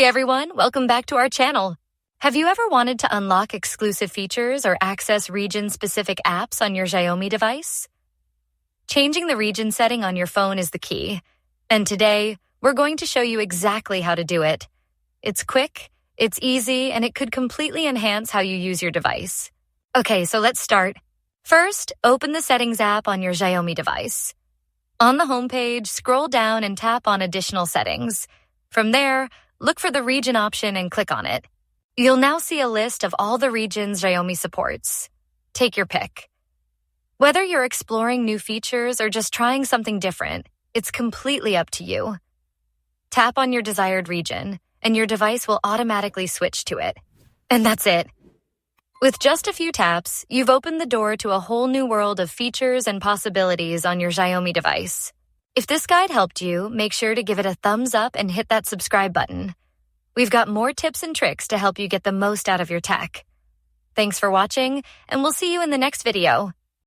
Hey everyone, welcome back to our channel. Have you ever wanted to unlock exclusive features or access region-specific apps on your Xiaomi device? Changing the region setting on your phone is the key, and today we're going to show you exactly how to do it. It's quick, it's easy, and it could completely enhance how you use your device. Okay, so let's start. First, open the Settings app on your Xiaomi device. On the homepage, scroll down and tap on Additional Settings. From there, look for the region option and click on it. You'll now see a list of all the regions Xiaomi supports. Take your pick. Whether you're exploring new features or just trying something different, it's completely up to you. Tap on your desired region, and your device will automatically switch to it. And that's it. With just a few taps, you've opened the door to a whole new world of features and possibilities on your Xiaomi device. If this guide helped you, make sure to give it a thumbs up and hit that subscribe button. We've got more tips and tricks to help you get the most out of your tech. Thanks for watching, and we'll see you in the next video.